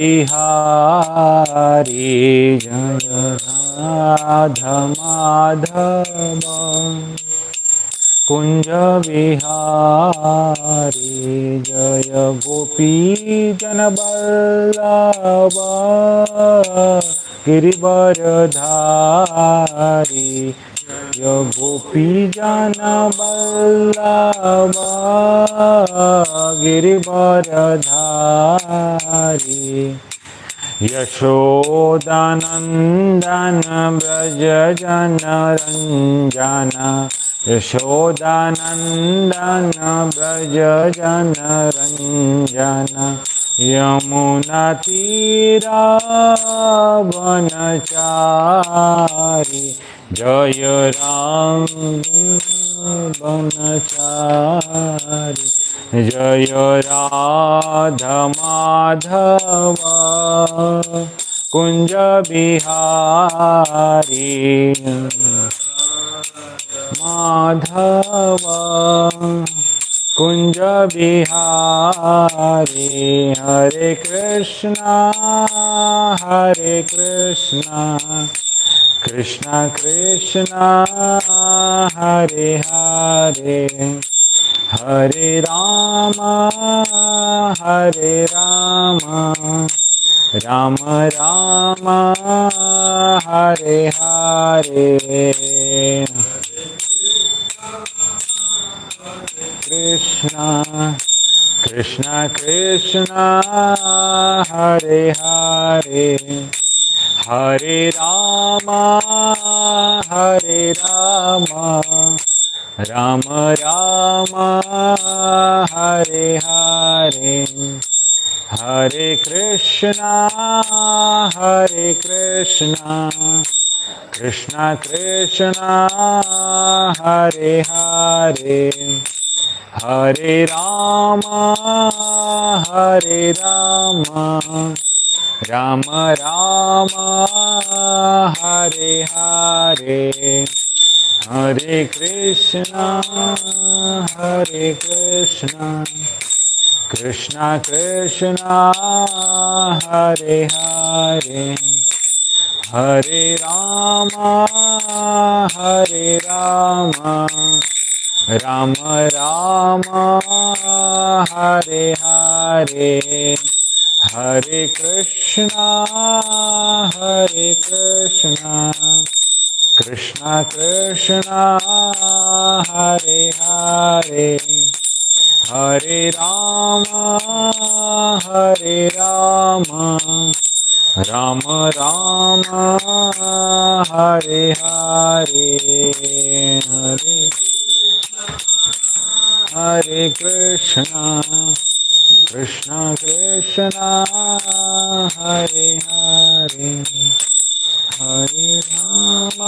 बिहारी जय राधा माधव कुंज बिहारी जय गोपी जनवल्लभ गिरिवरधारी जय गोपी जनवल्लभ गिरिवरधारी यशोदानंदन व्रज जनरंजन यशोदानंदन व्रज जनरंजन यमुनातीरा वनचारी जय राम वनचारी जय राधा माधव कुंज बिहारी माधव कुंज बिहारी हरे Krishna Krishna Krishna Hare Hare Hare Ram Ram Ram Hare Hare Krishna Krishna Krishna Hare Hare Hare Ram Ram Ram Hare Hare Hare Krishna Krishna Krishna Hare Hare Hare Ram Ram Ram Hare Hare Hare Krishna Krishna Krishna Hare Hare Hare Ram Ram Ram Hare Hare Hare Krishna Krishna Krishna Hare Hare Hare Ram Ram Ram Hare Hare Hare Hare Krishna Krishna Krishna Hare Hare Hare Ram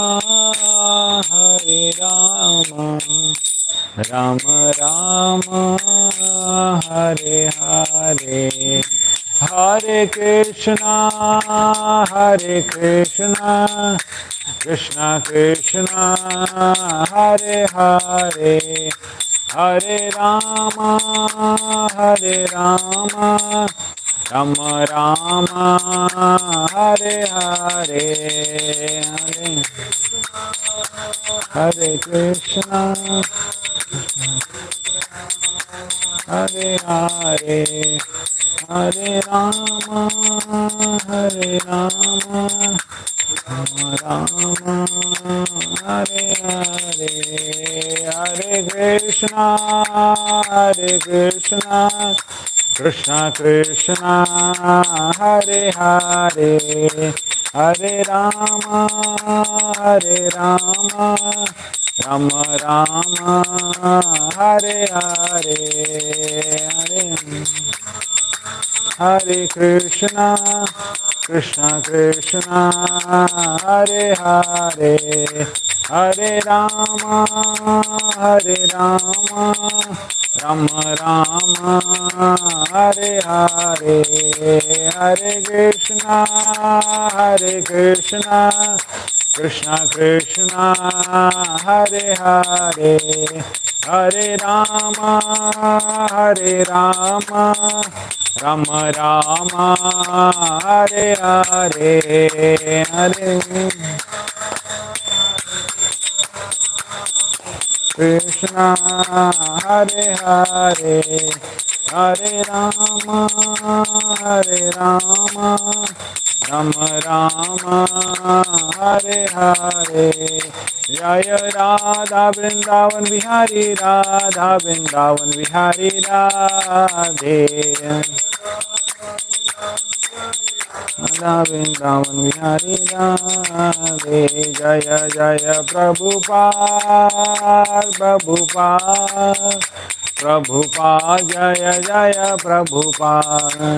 Ram Ram Hare Hare Hare Krishna Krishna Krishna Hare Hare Hare Ram Ram Ram Hare Hare Hare Hare Krishna Hare Hare Hare Ram Ram Hare Hare Hare Krishna Krishna Krishna Hare Hare Hare Ram Ram Ram Hare Hare Hare Hare Krishna Krishna Hare Hare Hare Ram Ram Ram Hare Hare Hare Krishna Krishna Krishna Hare Hare Hare Ram Ram Rama Hare Hare Hare Krishna Hare Hare Hare Rama Rama Rama Hare Hare Jaya Radha Vrindavan Vihari Radha Vrindavan Vihari Radhe Radha Vrindavan Vihari Radhe Jaya Jaya Prabhupada Prabhupada Prabhupada Jaya Jaya Prabhupada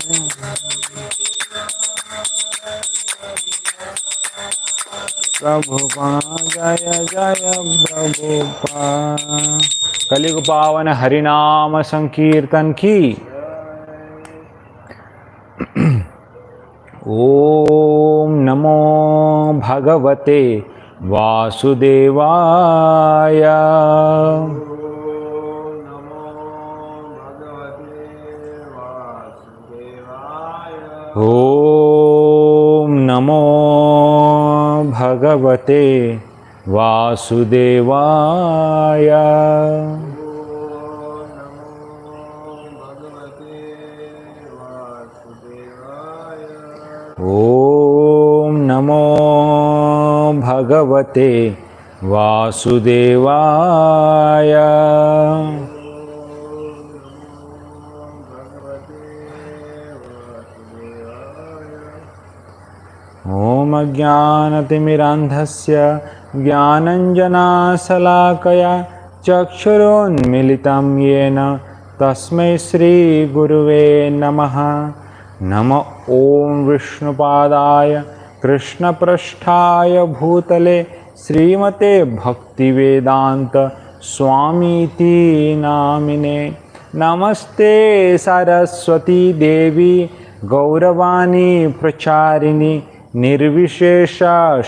Prabhupada Jaya Jaya Prabhupada कलियुग पावन हरिनाम संकीर्तन की ओम नमो भगवते वासुदेवाय ओम नमो भगवते वासुदेवाय ओम नमो भगवते वासुदेवाय ओम अज्ञानतिमिरान्धस्य ज्ञानञ्जनाशलाकया चक्षुरोन्मिलितं येन तस्मै श्रीगुरुवे नमः। नमो ॐ विष्णुपादाय कृष्णपृष्ठाय भूतले श्रीमते भक्तिवेदान्त स्वामीति नामिने। नमस्ते सरस्वती देवी गौरवाणी प्रचारिणी निर्विशेष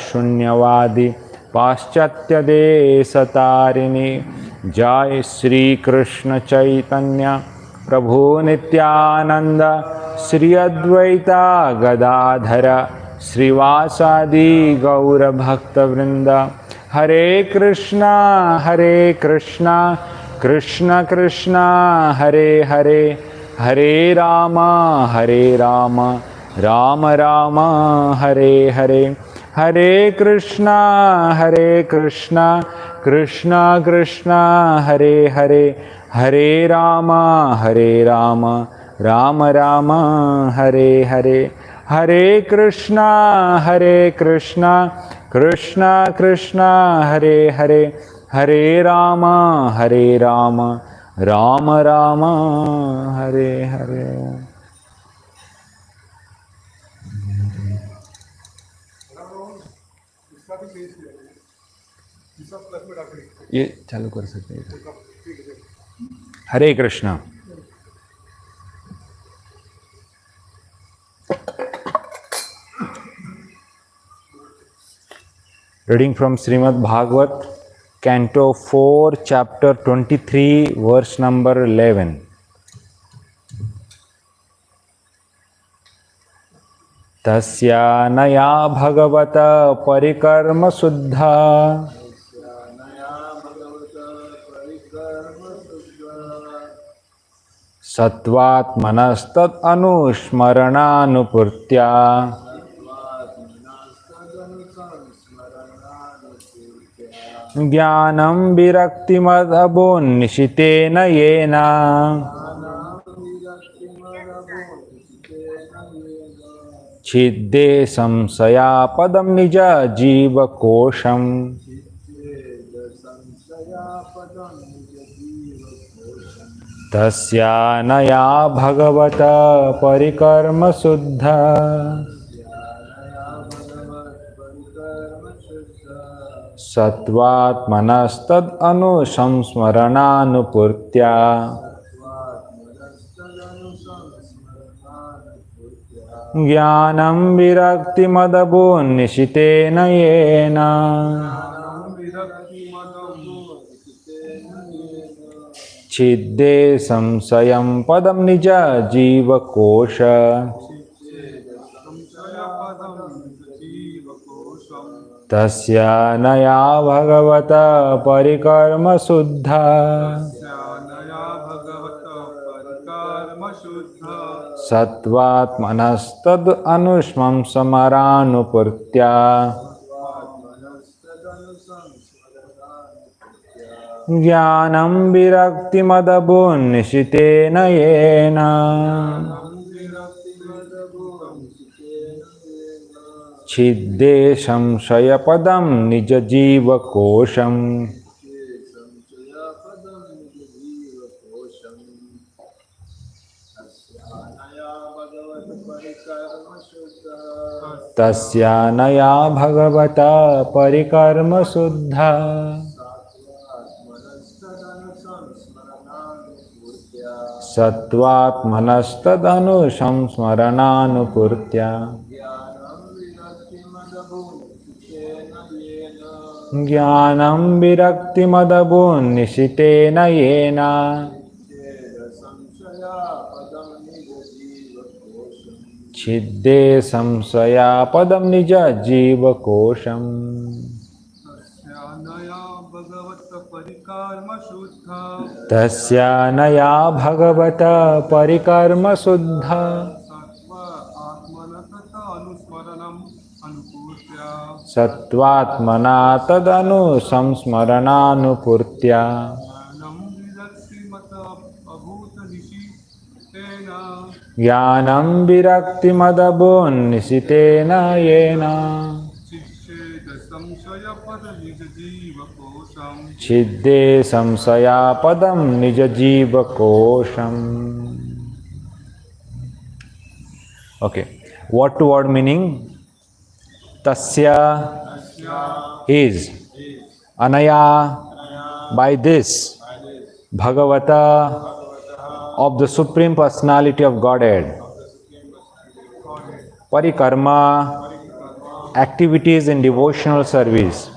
शून्यवादी पाश्चात्य देशतारिणी। जय श्री कृष्ण चैतन्य प्रभु नित्यानंद श्री अद्वैता गदाधर श्रीवासादि गौर भक्तवृंद। हरे कृष्णा कृष्ण कृष्ण हरे हरे, हरे राम राम राम हरे हरे। हरे कृष्णा कृष्ण कृष्ण हरे हरे, हरे राम राम राम हरे हरे। हरे कृष्णा कृष्ण कृष्ण हरे हरे, हरे राम राम राम हरे हरे। ये चालू कर सकते हैं। हरे Krishna. Reading from Srimad Bhagavat, Canto 4, Chapter 23, verse number 11. तस्या नया भगवत परिकर्म शुद्धा सत्वात्मनस्तत् अनुस्मरणानुपूर्त्या ज्ञानं विरक्तिमदबोन्निशितेन येन छिद्दे संशयापदं निज जीवकोशम्। तस्या नया भगवत परिकर्म शुद्धा सत्वात्मनस्तद् अनुसंस्मरणानुपूर्त्या ज्ञानं विरक्तिमदबोन्निशितेन येन छिद्दे संशयं पदं निज जीवकोश तस्य नया भगवत परिकर्म शुद्धा सत्वात्मनस्तद् अनुष्मं समरानुपूर्त्या ज्ञानं विरक्तिमदबुन्निशितेन येन छिद्दे संशयपदं निजजीवकोशम् तस्यानया भगवता परिकर्म शुद्धा सत्वात्मनस्तदनु संस्मरणानुपूर्त्या ज्ञानं विरक्तिमदबुन्निशितेन येन छिद्दे संशयापदं निज जीवकोशम् तस्यानया भगवत परिकर्म शुद्धा सत्वात्मना तदनु संस्मरणानुपूर्त्या ज्ञानं विरक्तिमदबुन्निशितेन येन छिद्दे संशयापदं निजजीवकोशम्. Okay, word to word meaning. Tasya is anaya, by this, Bhagavata, of the Supreme Personality of Godhead, Parikarma, activities in devotional service,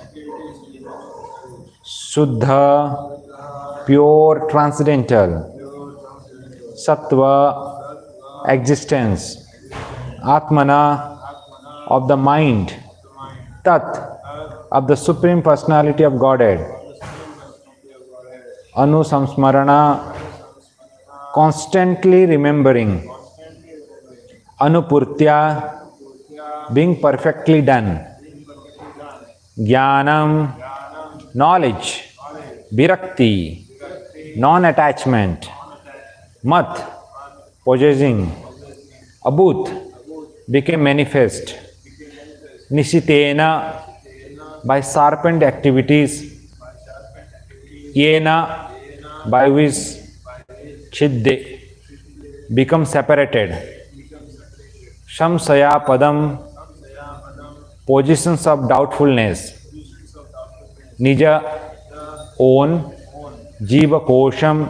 Shuddha, pure transcendental, Sattva, existence, Atmana, of the mind, Tat, of the Supreme Personality of Godhead, Anu Samsmarana, constantly remembering, Anupurtya, being perfectly done, Jnanam, knowledge, Virakti, non-attachment, Mat, possessing, Abhut, became manifest, Nishitena, by sharpened activities, Yena, by which Chidde, become separated, Shamsaya Padam, positions of doubtfulness, Nija, own, Jiva Kosham,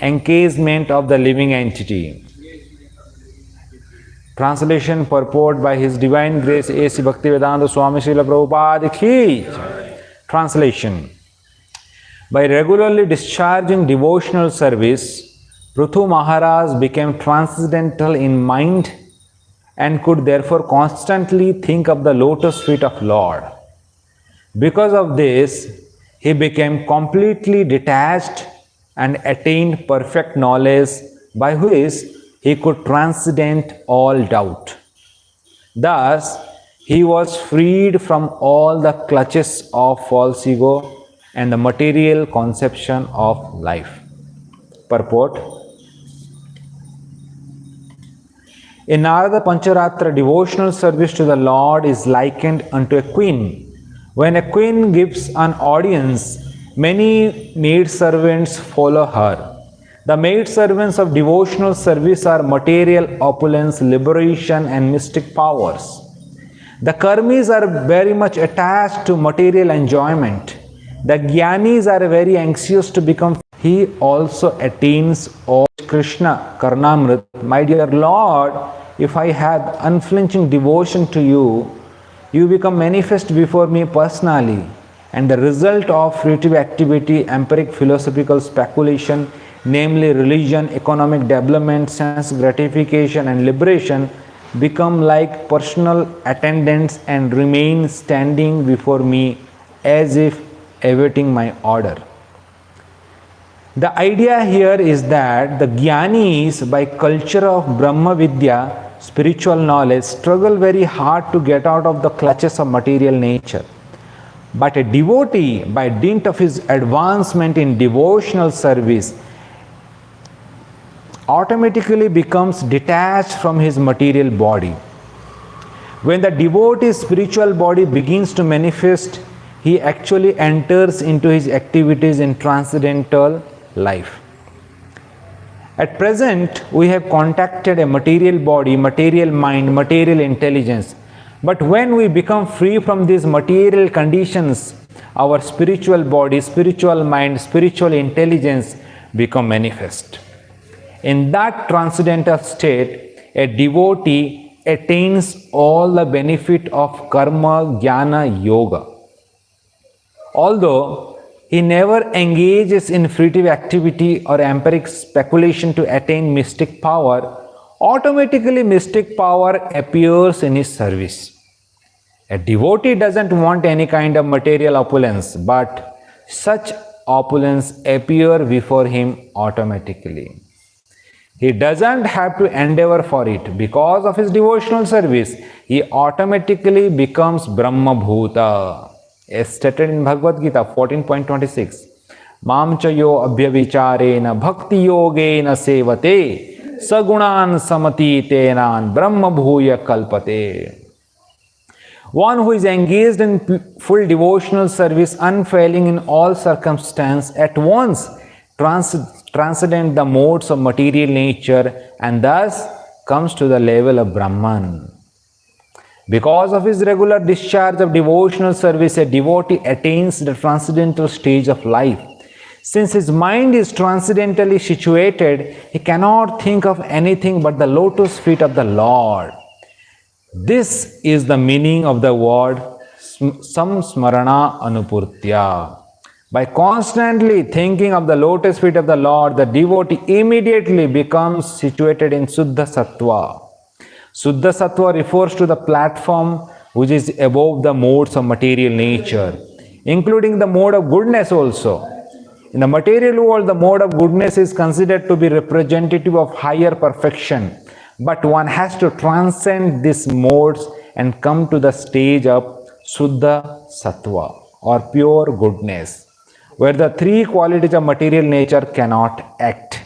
encasement of the living entity. Translation purport by His Divine Grace A.C. Bhaktivedanta Swami Srila Prabhupada Ki. Translation. By regularly discharging devotional service, Prithu Maharaj became transcendental in mind and could therefore constantly think of the lotus feet of Lord. Because of this, he became completely detached and attained perfect knowledge by which he could transcend all doubt. Thus, he was freed from all the clutches of false ego and the material conception of life. Purport. In Narada Pancharatra, devotional service to the Lord is likened unto a queen. When a queen gives an audience, many maidservants follow her. The maidservants of devotional service are material opulence, liberation, and mystic powers. The karmis are very much attached to material enjoyment. The jnanis are very anxious to become. He also attains all. Krishna Karnamrit, my dear Lord, if I have unflinching devotion to you, you become manifest before me personally, and the result of creative activity, empiric philosophical speculation, namely religion, economic development, sense gratification, and liberation, become like personal attendants and remain standing before me as if awaiting my order. The idea here is that the Jnanis, by culture of Brahma Vidya, spiritual knowledge, struggle very hard to get out of the clutches of material nature. But a devotee, by dint of his advancement in devotional service, automatically becomes detached from his material body. When the devotee's spiritual body begins to manifest, he actually enters into his activities in transcendental life. At present, we have contacted a material body, material mind, material intelligence. But when we become free from these material conditions, our spiritual body, spiritual mind, spiritual intelligence become manifest. In that transcendental state, a devotee attains all the benefit of karma, jnana, yoga. Although he never engages in fruitive activity or empiric speculation to attain mystic power, automatically mystic power appears in his service. A devotee doesn't want any kind of material opulence, but such opulence appear before him automatically. He doesn't have to endeavor for it. Because of his devotional service, he automatically becomes Brahma Bhuta. As stated in Bhagavad Gita 14.26, Mam chayo abhyavicharena bhakti yogena sevate sagunan samati tenan Brahma Bhuya kalpate. One who is engaged in full devotional service, unfailing in all circumstance, at once transcend the modes of material nature and thus comes to the level of Brahman. Because of his regular discharge of devotional service, a devotee attains the transcendental stage of life. Since his mind is transcendentally situated, he cannot think of anything but the lotus feet of the Lord. This is the meaning of the word samsmarana anupurtya. By constantly thinking of the lotus feet of the Lord, the devotee immediately becomes situated in Suddha Sattva. Suddha Sattva refers to the platform which is above the modes of material nature, including the mode of goodness also. In the material world, the mode of goodness is considered to be representative of higher perfection, but one has to transcend these modes and come to the stage of Suddha Sattva or pure goodness, where the three qualities of material nature cannot act.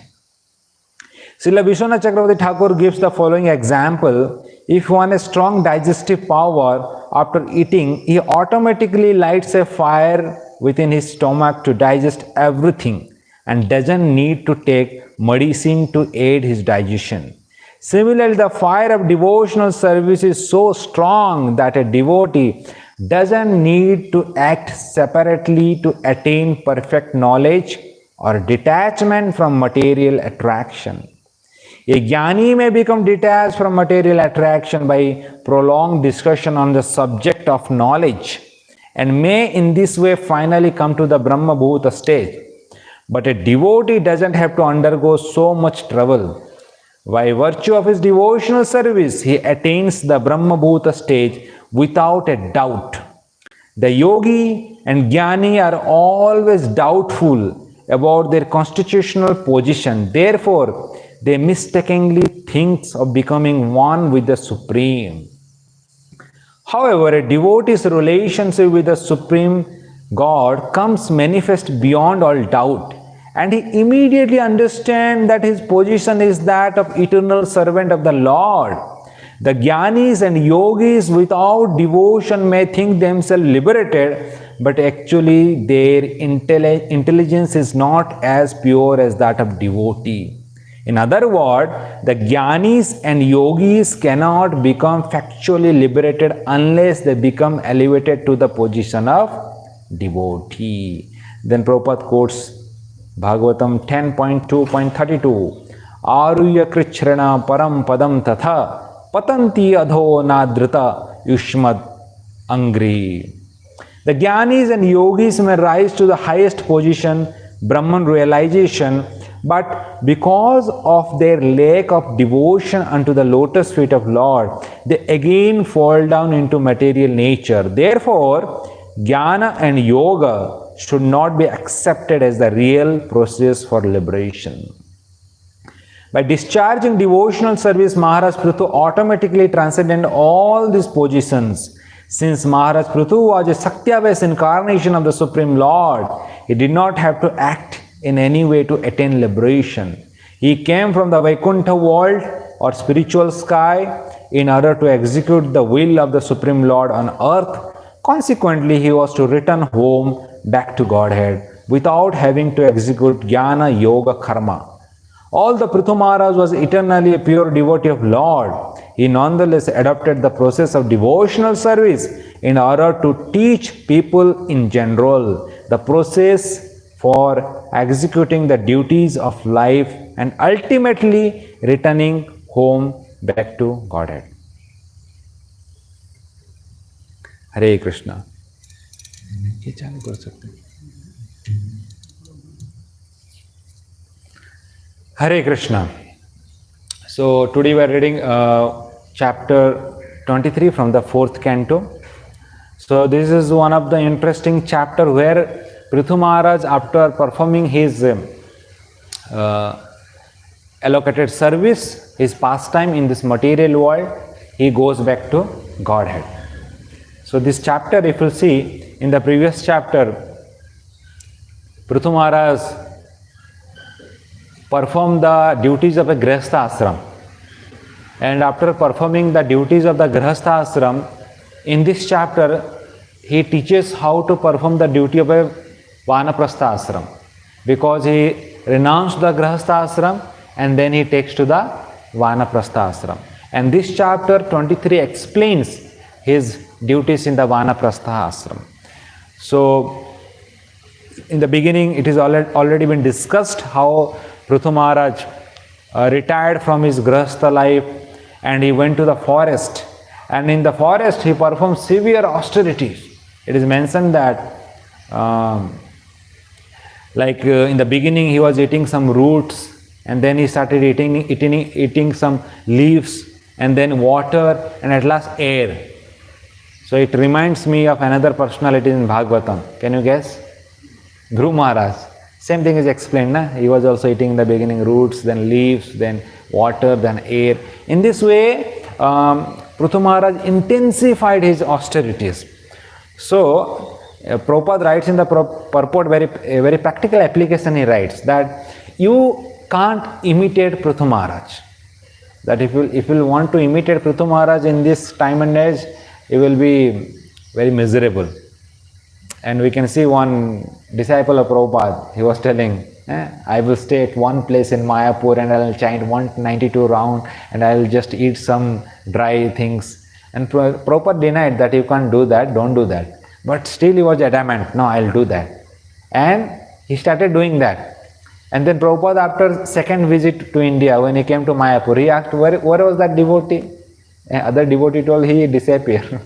Srila Vishwanath Chakravarti Thakur gives the following example. If one has strong digestive power, after eating, he automatically lights a fire within his stomach to digest everything and doesn't need to take medicine to aid his digestion. Similarly, the fire of devotional service is so strong that a devotee doesn't need to act separately to attain perfect knowledge or detachment from material attraction. A jnani may become detached from material attraction by prolonged discussion on the subject of knowledge and may in this way finally come to the Brahma Bhuta stage. But a devotee doesn't have to undergo so much trouble. By virtue of his devotional service, he attains the Brahma Bhuta stage without a doubt. The yogi and jnani are always doubtful about their constitutional position. Therefore, they mistakenly think of becoming one with the Supreme. However, a devotee's relationship with the Supreme God comes manifest beyond all doubt, and he immediately understands that his position is that of eternal servant of the Lord. The jnanis and yogis without devotion may think themselves liberated, but actually their intelligence is not as pure as that of devotee. In other words, the jnanis and yogis cannot become factually liberated unless they become elevated to the position of devotee. Then Prabhupada quotes Bhagavatam 10.2.32, Aruya krichrana param padam tatha patanti adho nadrita yushmad angri. The Jnanis and Yogis may rise to the highest position, Brahman realization, but because of their lack of devotion unto the lotus feet of Lord, they again fall down into material nature. Therefore, Jnana and Yoga should not be accepted as the real process for liberation. By discharging devotional service, Maharaj Prithu automatically transcended all these positions. Since Maharaj Prithu was a Satyavas incarnation of the Supreme Lord, he did not have to act in any way to attain liberation. He came from the Vaikuntha world or spiritual sky in order to execute the will of the Supreme Lord on earth. Consequently, he was to return home back to Godhead without having to execute Jnana Yoga Karma. Although Prithu Maharaj was eternally a pure devotee of Lord, he nonetheless adopted the process of devotional service in order to teach people in general the process for executing the duties of life and ultimately returning home back to Godhead. Hare Krishna. Hare Krishna. So today we are reading chapter 23 from the 4th canto. So this is one of the interesting chapter where Prithu Maharaj, after performing his allocated service, his pastime in this material world, he goes back to Godhead. So this chapter, if you see, in the previous chapter, Prithu Maharaj performed the duties of a Grihastha ashram. And after performing the duties of the Grihastha ashram, in this chapter, he teaches how to perform the duty of a Vanaprastha ashram. Because he renounced the Grihastha ashram and then he takes to the Vanaprastha ashram. And this chapter 23 explains his duties in the Vanaprastha ashram. So, in the beginning, it is already been discussed how Prithu Maharaj retired from his Grihastha life and he went to the forest. And in the forest, he performed severe austerities. It is mentioned that in the beginning, he was eating some roots and then he started eating some leaves and then water and at last air. So it reminds me of another personality in Bhagavatam. Can you guess? Dhruv Maharaj. Same thing is explained. Na? He was also eating in the beginning roots, then leaves, then water, then air. In this way, Prithu Maharaj intensified his austerities. So, Prabhupada writes in the purport a very practical application. He writes that you can't imitate Prithu Maharaj. That if you want to imitate Prithu Maharaj in this time and age, you will be very miserable. And we can see one disciple of Prabhupada, he was telling, I will stay at one place in Mayapur and I will chant 192 round and I will just eat some dry things. And Prabhupada denied that you can't do that, don't do that. But still he was adamant, no, I will do that. And he started doing that. And then Prabhupada, after second visit to India, when he came to Mayapur, he asked, where was that devotee? Other devotee told he disappeared.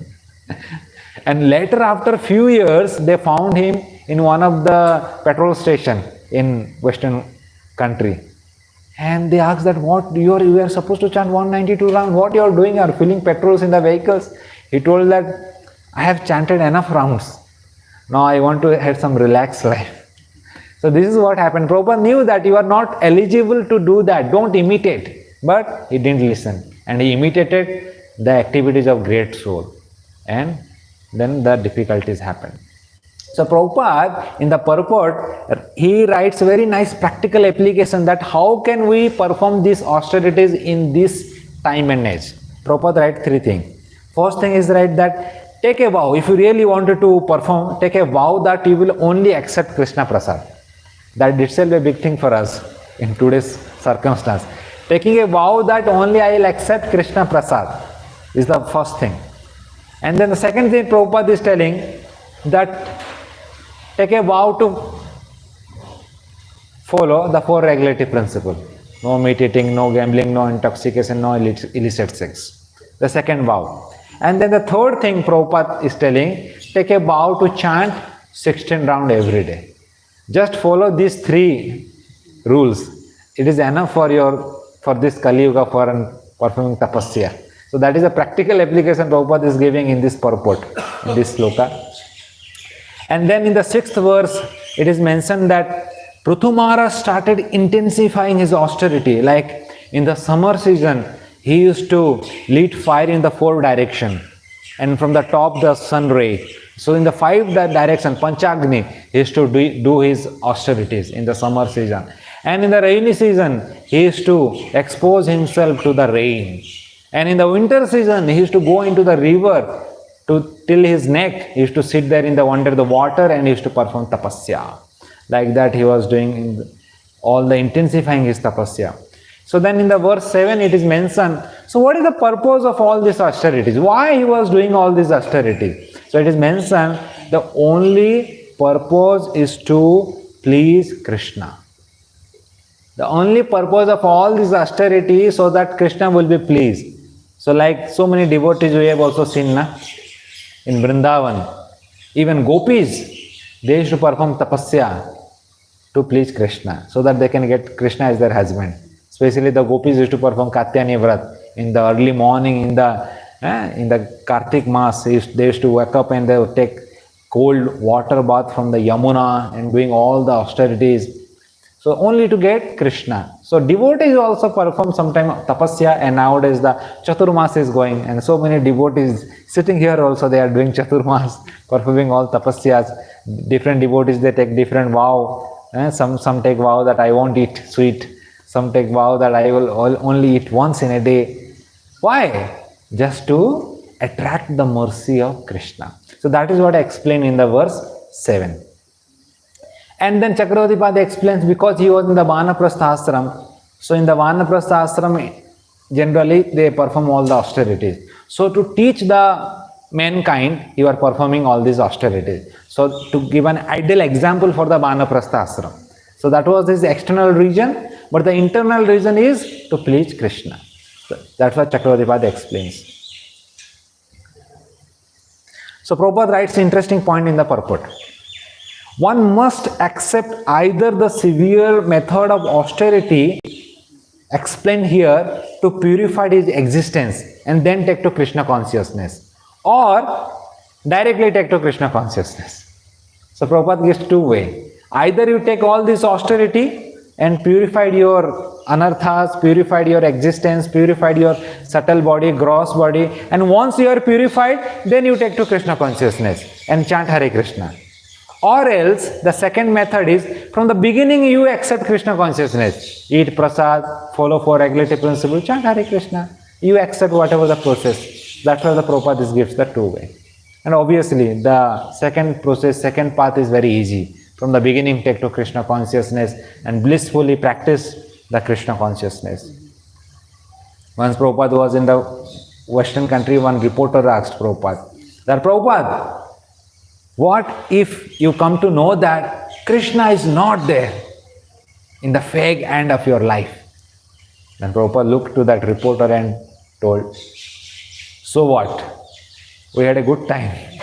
And later, after few years, they found him in one of the petrol station in Western country. And they asked that, what, you are supposed to chant 192 rounds, what you are doing? You are filling petrols in the vehicles. He told that, I have chanted enough rounds. Now I want to have some relaxed life. So this is what happened. Prabhupada knew that you are not eligible to do that. Don't imitate. But he didn't listen. And he imitated the activities of great soul. And then the difficulties happened. So Prabhupada, in the purport, he writes a very nice practical application that how can we perform these austerities in this time and age. Prabhupada writes three things. First thing is that take a vow. If you really wanted to perform, take a vow that you will only accept Krishna Prasad. That itself a big thing for us in today's circumstance. Taking a vow that only I will accept Krishna Prasad is the first thing. And then the second thing Prabhupada is telling that take a vow to follow the four regulative principles. No meat eating, no gambling, no intoxication, no illicit sex. The second vow. And then the third thing Prabhupada is telling, take a vow to chant 16 rounds every day. Just follow these 3 rules. It is enough for this Kali Yuga for performing tapasya. So that is a practical application Prabhupada is giving in this purport, in this sloka. And then in the 6th verse, it is mentioned that Prithu Maharaj started intensifying his austerity. Like in the summer season, he used to light fire in the 4 directions, and from the top the sun ray. So in the 5 direction, Panchagni, he used to do his austerities in the summer season. And in the rainy season, he used to expose himself to the rain. And in the winter season, he used to go into the river till his neck. He used to sit there under the water, and he used to perform tapasya. Like that he was doing all the intensifying his tapasya. So then in the verse 7 it is mentioned, so what is the purpose of all these austerities? Why he was doing all these austerities? So it is mentioned, the only purpose is to please Krishna. The only purpose of all this austerity is so that Krishna will be pleased. So like so many devotees we have also seen in Vrindavan, even gopis, they used to perform tapasya to please Krishna, so that they can get Krishna as their husband. Especially the gopis used to perform Katyayani Vrat in the early morning in the Kartik Maas. They used to wake up and they would take cold water bath from the Yamuna and doing all the austerities. So only to get Krishna. So devotees also perform sometime tapasya, and nowadays the Chaturmas is going, and so many devotees sitting here also, they are doing Chaturmas, performing all tapasyas. Different devotees, they take different vow. Some take vow that I won't eat sweet. Some take vow that I will only eat once in a day. Why? Just to attract the mercy of Krishna. So that is what I explained in the verse 7. And then Chakravarti Pada explains, because he was in the Vanaprastha ashram. So in the Vanaprastha ashram, generally they perform all the austerities. So to teach the mankind, you are performing all these austerities. So to give an ideal example for the Vanaprastha ashram. So that was his external reason, but the internal reason is to please Krishna. So that's what Chakravarti Pada explains. So Prabhupada writes an interesting point in the purport. One must accept either the severe method of austerity explained here to purify his existence and then take to Krishna consciousness, or directly take to Krishna consciousness. So Prabhupada gives 2 ways. Either you take all this austerity and purified your anarthas, purified your existence, purified your subtle body, gross body, and once you are purified, then you take to Krishna consciousness and chant Hare Krishna. Or else, the second method is, from the beginning you accept Krishna consciousness. Eat prasad, follow 4 regulative principles, chant Hare Krishna. You accept whatever the process. That's why the Prabhupada gives the 2 ways. And obviously, the second path is very easy. From the beginning, take to Krishna consciousness and blissfully practice the Krishna consciousness. Once Prabhupada was in the Western country, one reporter asked Prabhupada, that Prabhupada, what if you come to know that Krishna is not there in the fag end of your life? Then Prabhupada looked to that reporter and told, so what? We had a good time.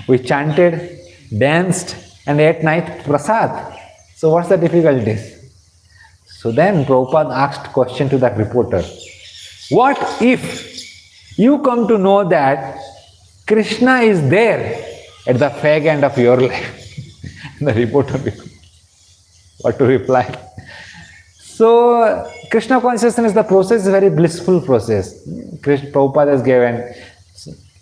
We chanted, danced, and ate night prasad. So what's the difficulties? So then Prabhupada asked question to that reporter, what if you come to know that Krishna is there at the fag end of your life? The reporter, what to reply? So Krishna consciousness, the process is a very blissful process. Prabhupada has given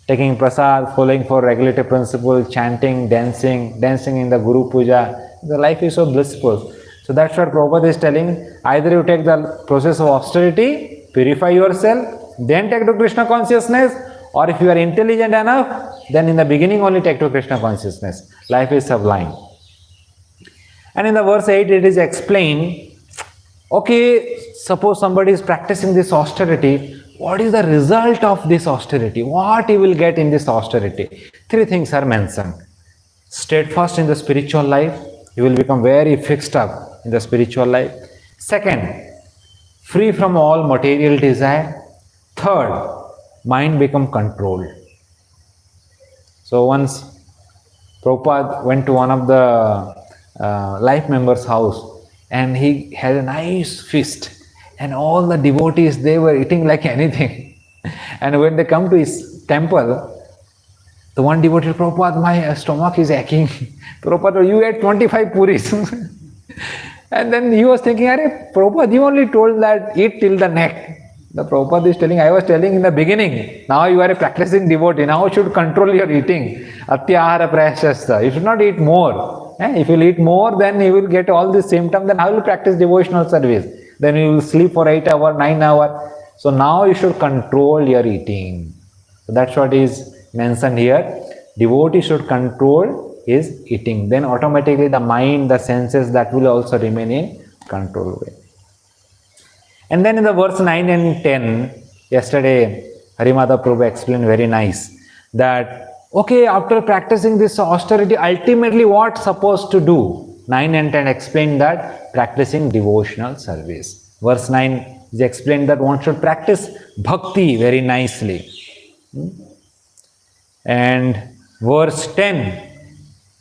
taking prasad, following 4 regulative principles, chanting, dancing in the Guru Puja. The life is so blissful. So that's what Prabhupada is telling. Either you take the process of austerity, purify yourself, then take to Krishna consciousness, or if you are intelligent enough, then in the beginning only take to Krishna consciousness. Life is sublime. And in the verse 8 it is explained, okay, suppose somebody is practicing this austerity, what is the result of this austerity? What he will get in this austerity? 3 things are mentioned. Steadfast in the spiritual life, he will become very fixed up in the spiritual life. Second, free from all material desire. Third, mind become controlled. So once Prabhupada went to one of the life members' house, and he had a nice feast, and all the devotees, they were eating like anything. And when they come to his temple, the one devotee, Prabhupada, my stomach is aching. Prabhupada, you ate 25 puris. And then he was thinking, Arey, Prabhupada, you only told that eat till the neck. The Prabhupada is telling, I was telling in the beginning, now you are a practicing devotee, now you should control your eating. Atyahara prayashasta. You should not eat more. If you eat more, then you will get all these symptoms, then how will you practice devotional service? Then you will sleep for 8 hours, 9 hours. So now you should control your eating. So that's what is mentioned here. Devotee should control his eating. Then automatically the mind, the senses, that will also remain in control way. And then in the verse 9 and 10, yesterday Harimada Prabhu explained very nice that, okay, after practicing this austerity, ultimately what supposed to do? 9 and 10 explained that practicing devotional service. Verse 9 is explained that one should practice bhakti very nicely. And verse 10,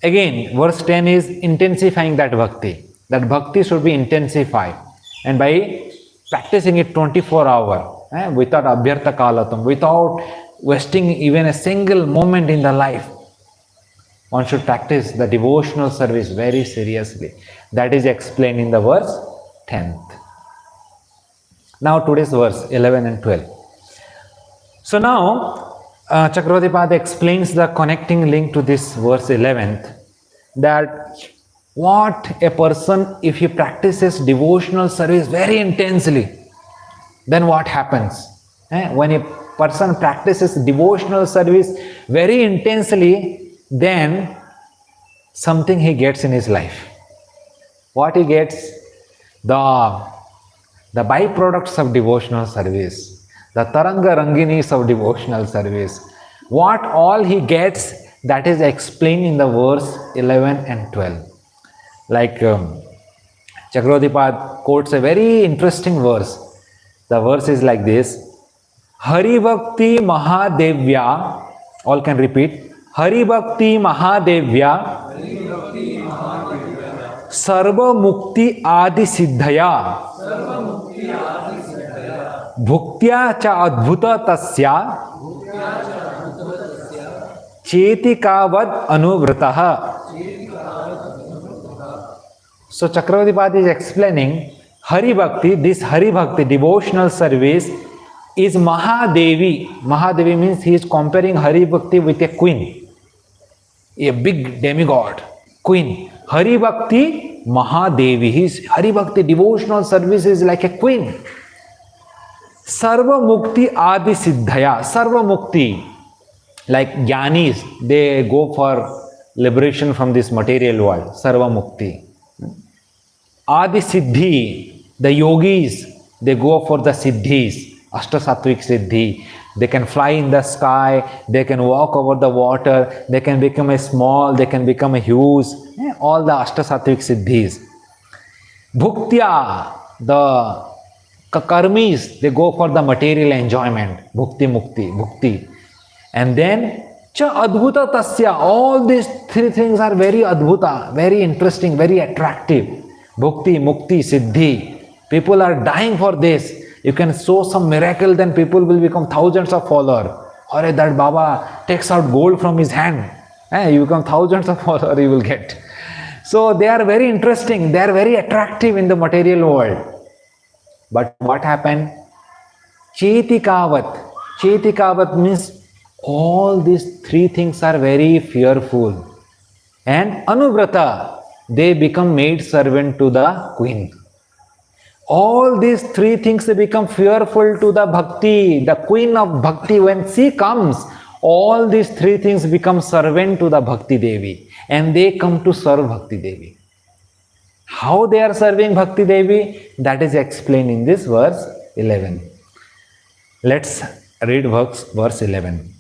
again, verse 10 is intensifying that bhakti. That bhakti should be intensified. And by practicing it 24 hours, without abhyartha kalatam, without wasting even a single moment in the life, one should practice the devotional service very seriously. That is explained in the verse 10th. Now today's verse 11 and 12. So now Chakravarti Pada explains the connecting link to this verse 11th, that what a person, if he practices devotional service very intensely, then what happens? When a person practices devotional service very intensely, then something he gets in his life. What he gets? The byproducts of devotional service, the Taranga Ranginis of devotional service. What all he gets, that is explained in the verse 11 and 12. Like Chakravarti Pada quotes a very interesting verse. The verse is like this: Hari Bhakti Mahadevya, all can repeat, Hari Bhakti Mahadevya, Sarva Mukti Adi Siddhaya, Bhuktya cha adbhuta tasya, Chetikavad anuvrataha. So Chakravarti Pada is explaining Hari Bhakti, this Hari Bhakti, devotional service, is Mahadevi. Mahadevi means he is comparing Hari Bhakti with a queen, a big demigod, queen. Hari Bhakti Mahadevi. His Hari Bhakti devotional service is like a queen. Sarva Mukti Adi Siddhaya. Sarva Mukti, like Jnanis, they go for liberation from this material world. Sarva Mukti. Adi Siddhi, the yogis, they go for the siddhis, Ashtasattvic Siddhi. They can fly in the sky, they can walk over the water, they can become a small, they can become a huge, all the Ashtasattvic Siddhis. Bhuktya, the karmis, they go for the material enjoyment, bhukti mukti, bhukti. And then, cha adbhuta tasya, all these three things are very adbhuta, very interesting, very attractive. Bhukti, mukti, siddhi. People are dying for this. You can show some miracle, then people will become thousands of followers. Or that Baba takes out gold from his hand. You become thousands of followers you will get. So they are very interesting, they are very attractive in the material world. But what happened? Chetikavat. Chetikavat means all these three things are very fearful. And anuvrata, they become maid servant to the queen. All these three things, they become fearful to the bhakti, the queen of bhakti. When she comes, all these three things become servant to the Bhakti Devi, and they come to serve Bhakti Devi. How they are serving Bhakti Devi? That is explained in this verse 11. Let's read verse 11.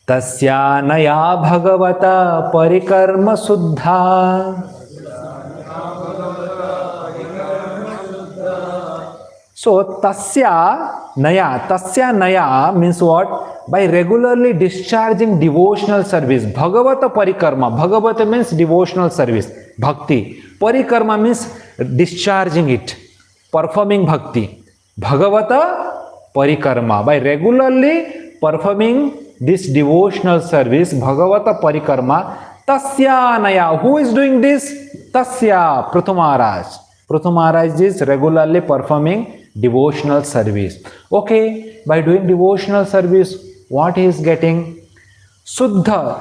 Tasya naya bhagavata parikarma suddha. So tasya Naya. Tasya Naya means what? By regularly discharging devotional service. Bhagavata Parikarma. Bhagavata means devotional service. Bhakti. Parikarma means discharging it. Performing bhakti. Bhagavata Parikarma. By regularly performing this devotional service, Bhagavata Parikarma, Tasya Naya. Who is doing this? Tasya Prithu Maharaj. Prithu Maharaj is regularly performing devotional service. Okay, by doing devotional service, what he is getting? Suddha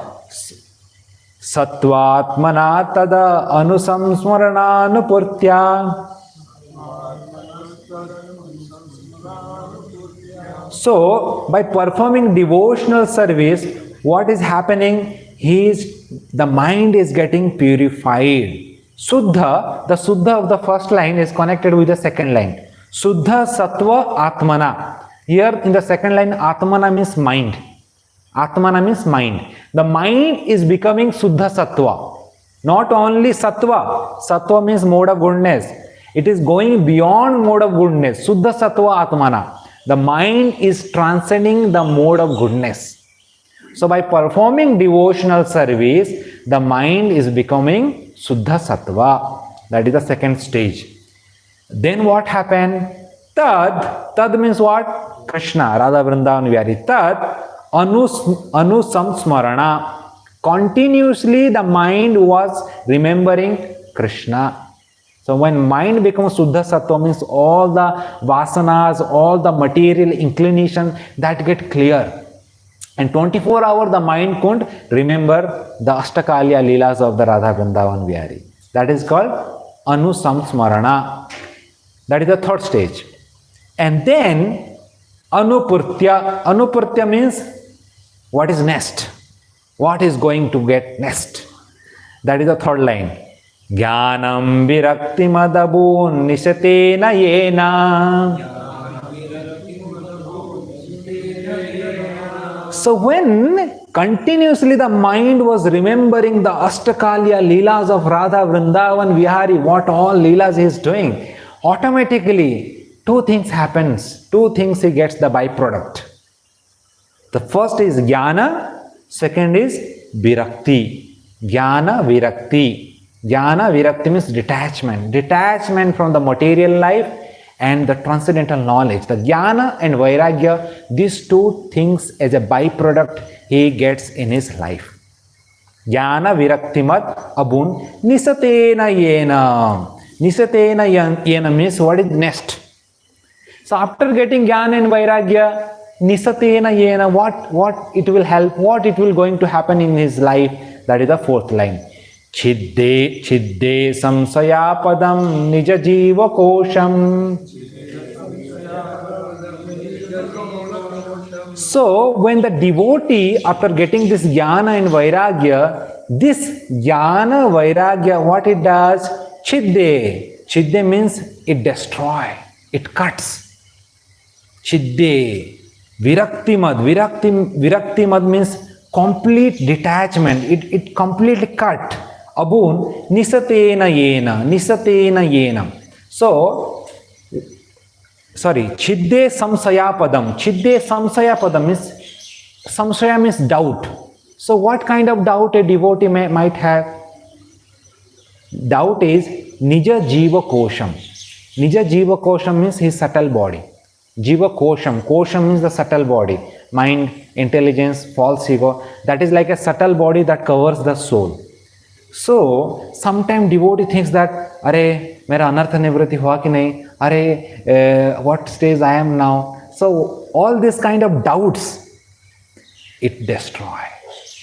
Sattvatmana tada anusamsmarananupurtya. So, by performing devotional service, what is happening? The mind is getting purified. Suddha, the Suddha of the first line is connected with the second line. Suddha Sattva Atmana. Here in the second line, Atmana means mind. Atmana means mind. The mind is becoming Suddha Sattva. Not only Sattva. Sattva means mode of goodness. It is going beyond mode of goodness. Suddha Sattva Atmana. The mind is transcending the mode of goodness. So by performing devotional service, the mind is becoming Suddha Sattva. That is the second stage. Then what happened? Tad means what? Krishna, Radha Vrindavan Vihari. Tad anusamsmarana. Continuously the mind was remembering Krishna. So when mind becomes Suddha Sattva, means all the vasanas, all the material inclination that get clear. And 24 hours the mind couldn't remember the Ashtakalya Leelas of the Radha Vrindavan Vihari. That is called Anusamsmarana. That is the third stage. And then Anupurtya. Anupurtya means what is next? What is going to get next? That is the third line. Jnanam virakti madabun nisatena yena. So when continuously the mind was remembering the Ashtakalya Leelas of Radha Vrindavan Vihari, what all Leelas he is doing, automatically two things happens. Two things he gets the byproduct. The first is Jnana, second is Virakti. Jnana Virakti. Jnana Virakti means detachment. Detachment from the material life and the transcendental knowledge. The Jnana and Vairagya, these two things as a byproduct he gets in his life. Jnana Viraktimat Abun Nisatena Yena. Nisatena Yena means what is next. So after getting Jnana and Vairagya, Nisatena Yena, what it will help, what it will going to happen in his life. That is the fourth line. Chidde samsaya padam nija jiva kosham. So when the devotee, after getting this jnana and vairagya, this jnana vairagya, what it does? Chidde means it destroys, it cuts. Chidde. Viraktimad means complete detachment. It completely cut. Abun nisatena yena. So, Chidde samsaya padam. Chidde samsaya padam means, samsaya means doubt. So what kind of doubt a devotee might have? Doubt is nija jiva kosham. Nija jiva kosham means his subtle body. Jiva kosham. Kosham means the subtle body. Mind, intelligence, false ego. That is like a subtle body that covers the soul. So, sometimes devotee thinks that, Arey, mera anartha nivriti hua ki nahi? Arey, what stage I am now? So, all this kind of doubts, it destroys.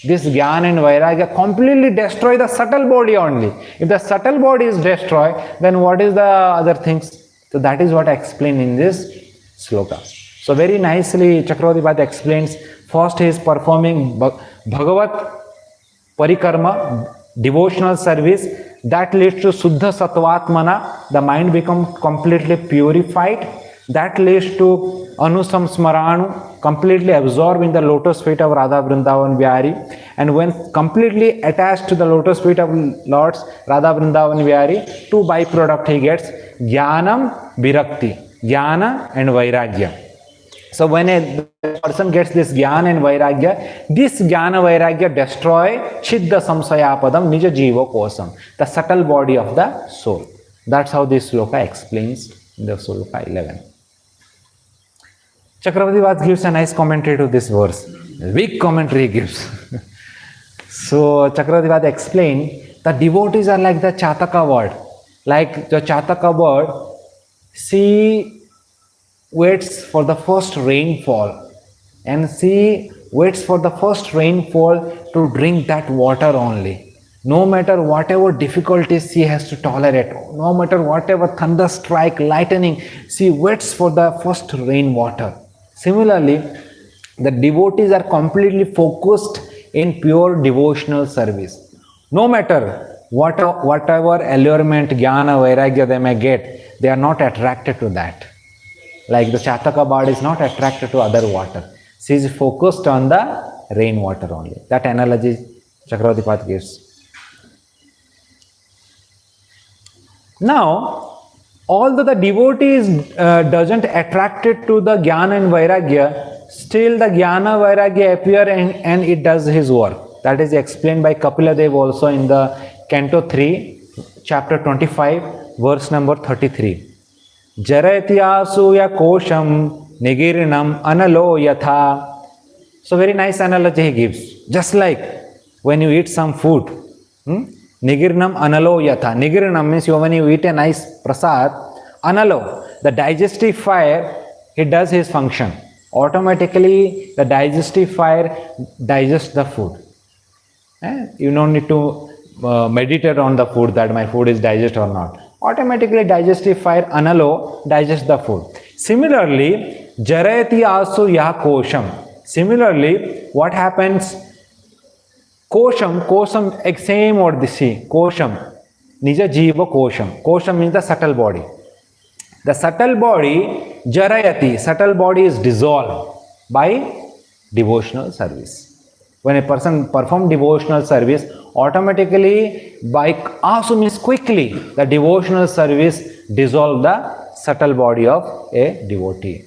This Jnana and Vairagya completely destroy the subtle body only. If the subtle body is destroyed, then what is the other things? So, that is what I explain in this sloka. So very nicely Chakravarti Bhata explains, first he is performing Bhagavat Parikarma, devotional service, that leads to Suddha Sattvatmana, the mind becomes completely purified, that leads to Anusamsmaranu, completely absorbed in the lotus feet of Radha Vrindavan Vihari, and when completely attached to the lotus feet of Lord's Radha Vrindavan Vihari, two byproduct he gets, Jnanam Virakti, Jnana and Vairagya. So when a person gets this jnana and vairagya, this jnana vairagya destroy chitta samsayapadam nija jiva kosam, the subtle body of the soul. That's how this sloka explains in the sloka 11. Chakravarti Vats gives a nice commentary to this verse. A big commentary he gives. So Chakravarti Vats explained the devotees are like the Chataka bird. Like the Chataka bird, she waits for the first rainfall, and she waits for the first rainfall to drink that water only. No matter whatever difficulties she has to tolerate, no matter whatever thunder strike, lightning, she waits for the first rainwater. Similarly, the devotees are completely focused in pure devotional service. No matter whatever allurement, jnana, vairagya they may get, they are not attracted to that. Like the Chataka bird is not attracted to other water. She is focused on the rainwater only. That analogy Chakravarti Path gives. Now, although the devotees doesn't attracted to the jnana and vairagya, still the jnana vairagya appear and it does his work. That is explained by Kapila Dev also in the Canto 3, chapter 25, verse number 33. Jarayati asuya kosham nigirinam analo yatha. So very nice analogy he gives. Just like when you eat some food, Nigirinam analo yatha. Nigirinam means when you eat a nice prasad, analo, the digestive fire, it does his function. Automatically, the digestive fire digests the food. You don't need to meditate on the food that my food is digested or not. Automatically, digestive fire, analo, digests the food. Similarly, jarayati asu ya kosham. Similarly, what happens? Kosham, same word this see. Kosham, nija jiva kosham. Kosham means the subtle body. The subtle body, jarayati, subtle body is dissolved by devotional service. When a person performs devotional service, automatically by asu means quickly, the devotional service dissolves the subtle body of a devotee.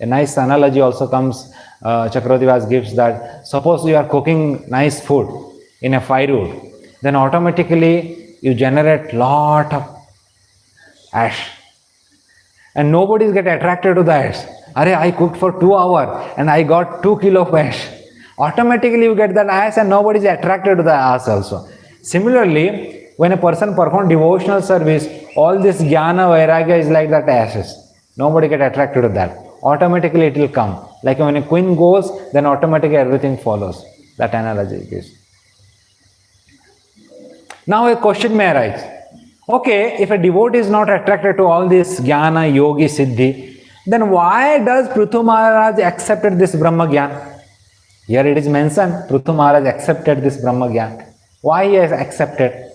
A nice analogy also comes, Chakravarti Vats gives that suppose you are cooking nice food in a firewood, then automatically you generate lot of ash. And nobody get attracted to the ash. I cooked for 2 hours and I got 2 kilos of ash. Automatically you get that ash and nobody is attracted to the ash also. Similarly, when a person performs devotional service, all this jnana, vairagya is like that ashes. Nobody get attracted to that. Automatically it will come. Like when a queen goes, then automatically everything follows. That analogy is. Now a question may arise. Okay, if a devotee is not attracted to all this jnana, yogi, siddhi, then why does Prithu Maharaj accepted this Brahma Gyan? Here it is mentioned, Prithu Maharaj accepted this Brahma Gyan. Why he has accepted?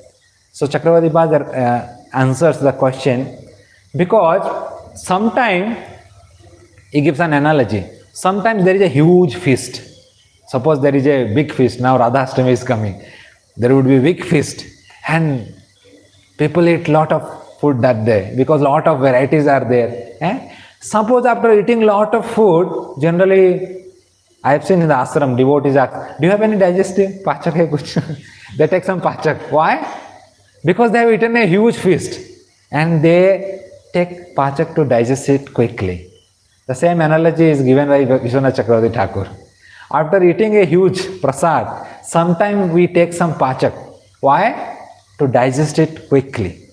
So Chakravarti Bhagar answers the question, because sometimes, he gives an analogy, sometimes there is a huge feast. Suppose there is a big feast, now Radha Ashtami is coming. There would be a big feast and people eat lot of food that day because lot of varieties are there. Suppose after eating lot of food, generally I have seen in the ashram, devotees ask, do you have any digestive? Pachak hai kuch? They take some pachak. Why? Because they have eaten a huge feast and they take pachak to digest it quickly. The same analogy is given by Vishwanath Chakravarti Thakur. After eating a huge prasad, sometimes we take some pachak. Why? To digest it quickly.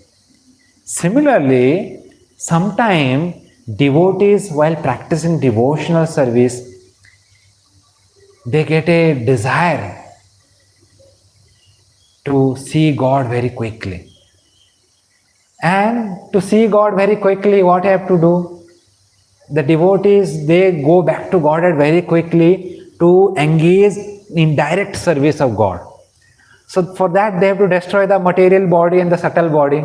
Similarly, sometimes devotees, while practicing devotional service, they get a desire to see God very quickly. And to see God very quickly, what I have to do? The devotees, they go back to Godhead very quickly to engage in direct service of God. So for that, they have to destroy the material body and the subtle body.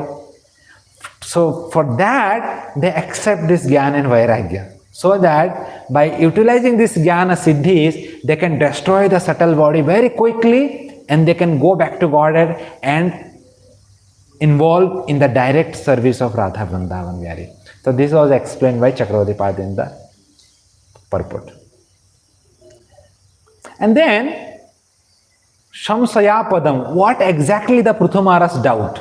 So for that, they accept this jnana and vairagya. So that by utilizing this jnana siddhis, they can destroy the subtle body very quickly and they can go back to Godhead and involve in the direct service of Radha Vrindavan Vyari. So this was explained by Chakravarti Pad in the purport. And then, Shamsaya Padam, what exactly the Prithu Maharaj's doubt?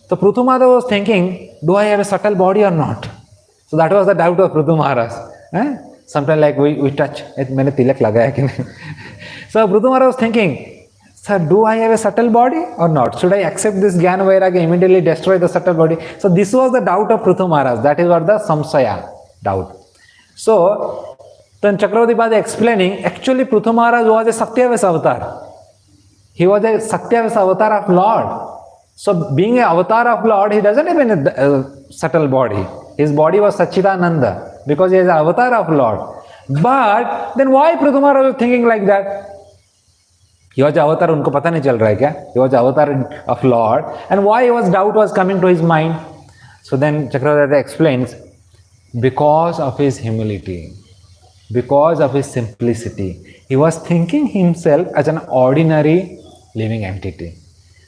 So Prithu Maharaj was thinking, do I have a subtle body or not? So that was the doubt of Prithu Maharaj. Sometimes like we touch, मैंने तिलक लगाया कि नहीं? So Prithu Maharaj was thinking, sir, do I have a subtle body or not? Should I accept this Jnana Vairagya, immediately destroy the subtle body? So this was the doubt of Prithu Maharaj. That is what the Samsaya doubt. So then Chakravarti Pada explaining, actually Prithu Maharaj was a Satyavasa avatar. He was a Satyavasa avatar of Lord. So being an avatar of Lord, he doesn't have a subtle body. His body was Satchidananda because he is an avatar of Lord. But then why Prithu Maharaj was thinking like that? He was avatar, उनको पता नहीं चल रहा है क्या? He was avatar of Lord. And why doubt was coming to his mind? So then Chakravarti explains, because of his humility, because of his simplicity, he was thinking himself as an ordinary living entity.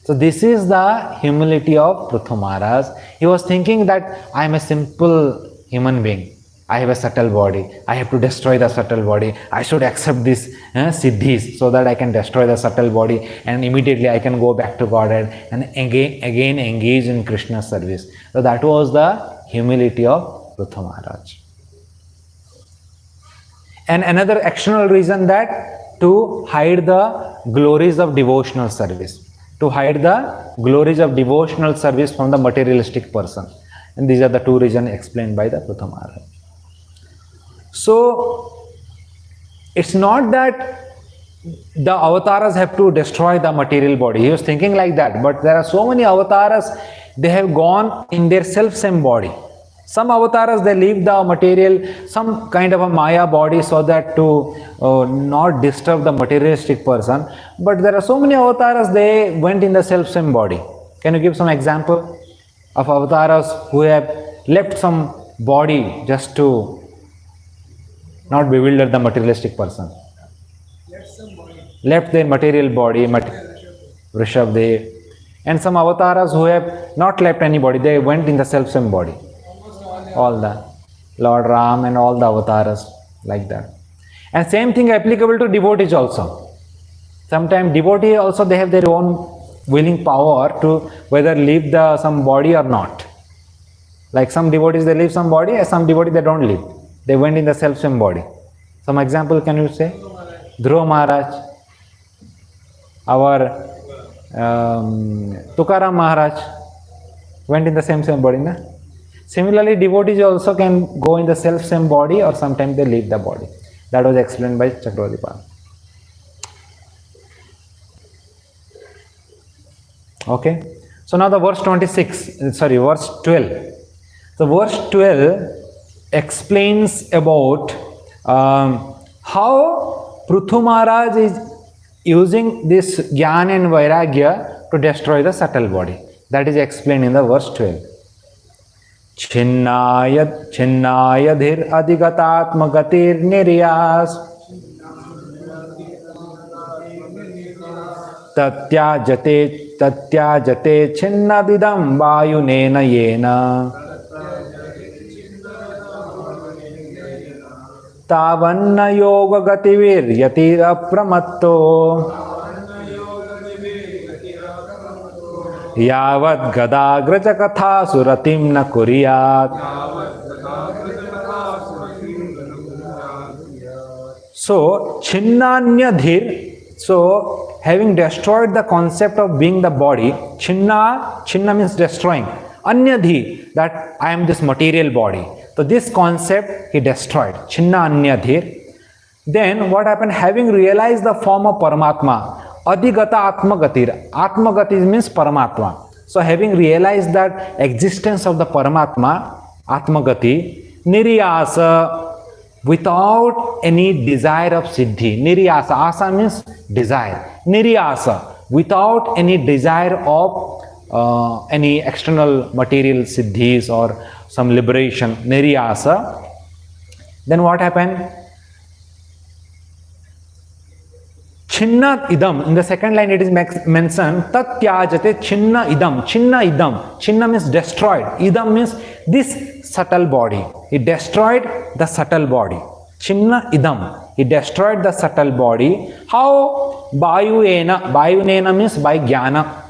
So this is the humility of Prithu Maharaj. He was thinking that I am a simple human being. I have a subtle body. I have to destroy the subtle body. I should accept this siddhis so that I can destroy the subtle body and immediately I can go back to Godhead and again engage in Krishna's service. So that was the humility of Prithu Maharaj. And another external reason that to hide the glories of devotional service. To hide the glories of devotional service from the materialistic person. And these are the two reasons explained by the Prithu Maharaj. So, it's not that the avatars have to destroy the material body. He was thinking like that. But there are so many avatars, they have gone in their self-same body. Some avatars, they leave the material, some kind of a Maya body so that to not disturb the materialistic person. But there are so many avatars, they went in the self-same body. Can you give some example of avatars who have left some body just to not bewilder the materialistic person? Left their material body, Vrishabdev. And some avatars who have not left any body, they went in the self-same body. All the Lord Ram and all the avatars like that. And same thing applicable to devotees also. Sometimes devotees also, they have their own willing power to whether leave some body or not. Like some devotees, they leave some body, and some devotees, they don't leave. They went in the self-same body. Some example can you say? Dhruva Maharaj, our Tukaram Maharaj went in the same body. Na? Similarly, devotees also can go in the self-same body or sometimes they leave the body. That was explained by Chakravarti Pada. Okay. So now the verse 12. So verse 12 explains about how Prithu Maharaj is using this Jnana and Vairagya to destroy the subtle body. That is explained in the verse 12. Chinnayadhir adhigatatmagatir niryas tatyajate chinnabidam vayunena yena tavanna yoga gativir yatira pramatto यावत् गदाग्रज कथा सुरतिम न कुर्यात्. So Chinnanyadhir, so having destroyed the concept of being the body, Chinna means destroying, Anyadhi, that I am this material body. So this concept he destroyed, Chinna Anyadhir. Then what happened? Having realized the form of Paramatma, Adhigata Atmagatir. Atmagati means Paramatma. So having realized that existence of the Paramatma, Atmagati, Niryasa, without any desire of Siddhi. Niryasa, asa means desire. Niryasa, without any desire of any external material Siddhis or some liberation. Niryasa. Then what happened? Chinna idam, in the second line it is mentioned, tatyajate chinna idam. Chinna idam. Chinna means destroyed. Idam means this subtle body. He destroyed the subtle body. Chinna idam. He destroyed the subtle body. How? Bayunena. Bayunena means by jnana.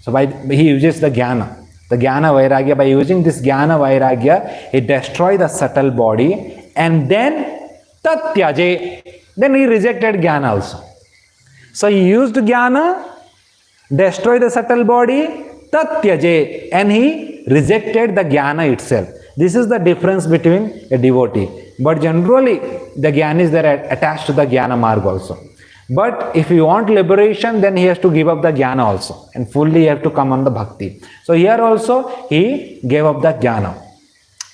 So he uses the jnana. The jnana vairagya. By using this jnana vairagya, he destroyed the subtle body. And then tatyaje. Then he rejected jnana also. So he used jnana, destroyed the subtle body, tatyaje, and he rejected the jnana itself. This is the difference between a devotee. But generally, the jnana is there attached to the jnana marg also. But if you want liberation, then he has to give up the jnana also. And fully he has to come on the bhakti. So here also, he gave up the jnana.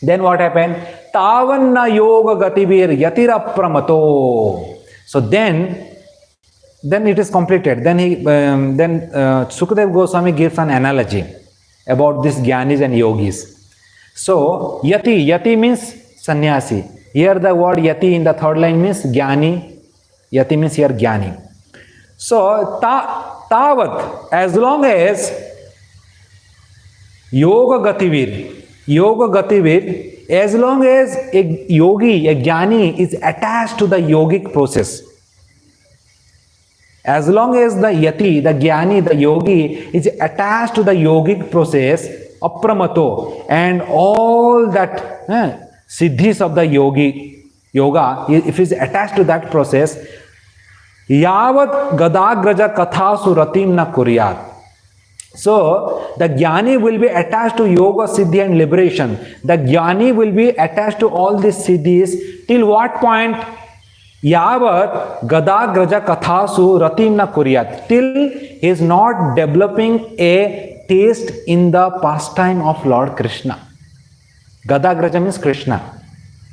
Then what happened? Tavanna yoga gatibir yatirapramato. So then it is completed. Then Sukadev Goswami gives an analogy about these jnanis and yogis. So yati means sannyasi. Here the word yati in the third line means jnani. Yati means here jnani. So tavat, as long as yoga gativir, as long as a yogi, a jnani is attached to the yogic process, as long as the yati, the jnani, the yogi is attached to the yogic process, apramato, and all that siddhis of the yoga, if he is attached to that process, yavat gadagraja kathasu ratim na kuryat. So the jnani will be attached to yoga, siddhi and liberation. The jnani will be attached to all these siddhis till what point? Yavat gadagraja kathasu ratim na kuryat. Till he is not developing a taste in the pastime of Lord Krishna. Gadagraja means Krishna.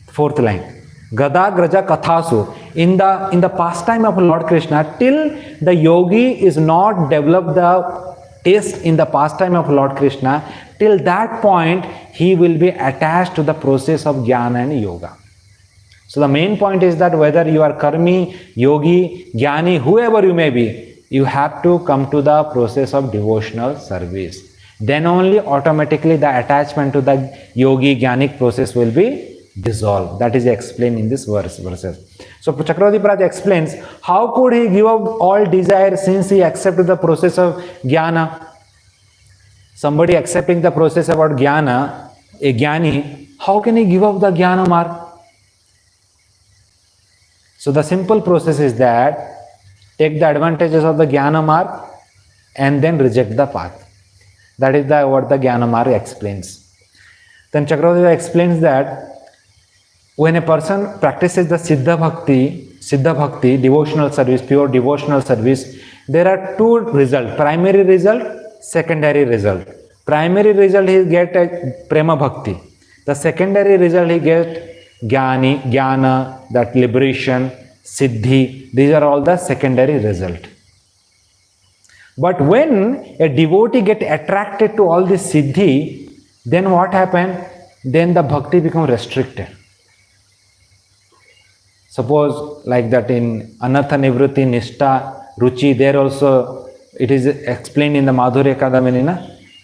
Fourth line. Gadagraja kathasu. In the pastime of Lord Krishna, till the yogi is not developed the taste in the pastime of Lord Krishna, till that point he will be attached to the process of jnana and yoga. So the main point is that whether you are karmi, yogi, jnani, whoever you may be, you have to come to the process of devotional service. Then only automatically the attachment to the yogi, jnanic process will be dissolved. That is explained in this verses. So Chakravarti Praj explains, how could he give up all desire since he accepted the process of jnana? Somebody accepting the process about jnana, a jnani, how can he give up the jnana marg? So the simple process is that take the advantages of the jnana marg and then reject the path. That is what the jnana marg explains. Then Chakravarti explains that when a person practices the Siddha Bhakti, devotional service, pure devotional service, there are two results, primary result, secondary result. Primary result he get a Prema Bhakti. The secondary result he get Jnana, that liberation, Siddhi. These are all the secondary result. But when a devotee get attracted to all this Siddhi, then what happen? Then the Bhakti become restricted. Suppose like that in Anatha Nivritti, Nishta, Ruchi, there also it is explained in the Madhurya Kadamini.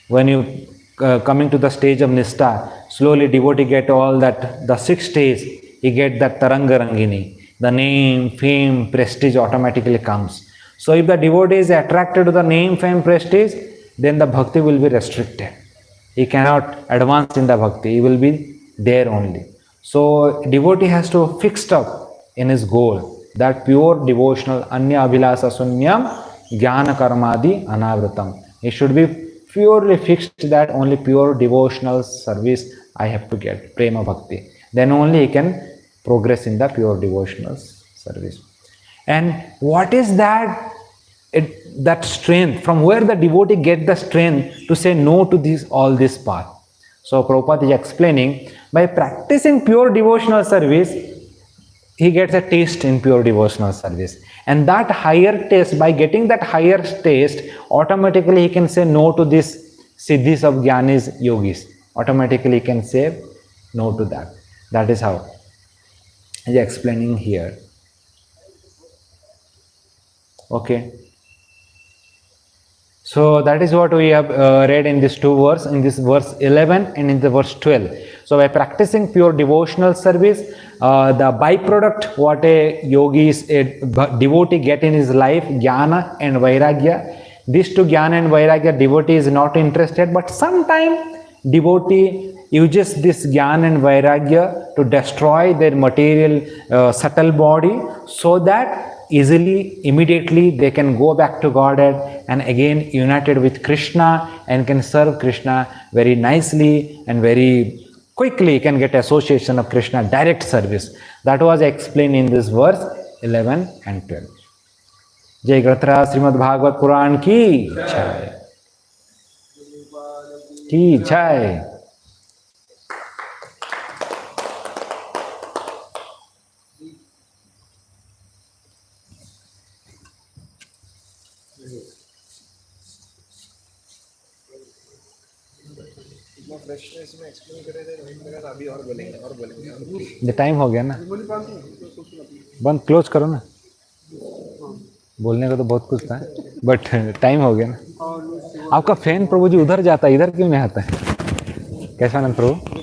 When you coming to the stage of Nishta, slowly devotee get all that, the 6 stages, he get that Taranga Rangini. The name, fame, prestige automatically comes. So if the devotee is attracted to the name, fame, prestige, then the bhakti will be restricted. He cannot advance in the bhakti, he will be there only. So devotee has to fix up in his goal, that pure devotional anya abhilasa sunyam jnana karmadi anavritam. He should be purely fixed that only pure devotional service I have to get, prema bhakti. Then only he can progress in the pure devotional service. And what is that strength? From where the devotee get the strength to say no to all this path? So Prabhupada is explaining, by practicing pure devotional service, he gets a taste in pure devotional service. And that higher taste, by getting that higher taste, automatically he can say no to this siddhis of jnanis, yogis. Automatically he can say no to that. That is how he is explaining here. Okay. So that is what we have read in this 2 verse, in this verse 11 and in the verse 12. So by practicing pure devotional service, the byproduct what a yogi, a devotee get in his life, jnana and vairagya. These two, jnana and vairagya, devotee is not interested, but sometime devotee uses this jnana and vairagya to destroy their material subtle body, so that easily, immediately they can go back to Godhead and again united with Krishna and can serve Krishna very nicely and very quickly, can get association of Krishna, direct service. That was explained in this verse 11 and 12. Jai Gratra Srimad Bhagavat Puran ki jai. Ki jai. ये time हो गया ना, बंद close करो ना, बोलने को तो बहुत कुछ था बट टाइम हो गया ना। आपका फैन प्रभु जी उधर जाता है, इधर क्यों नहीं आता है? कैसा आनंद प्रभु?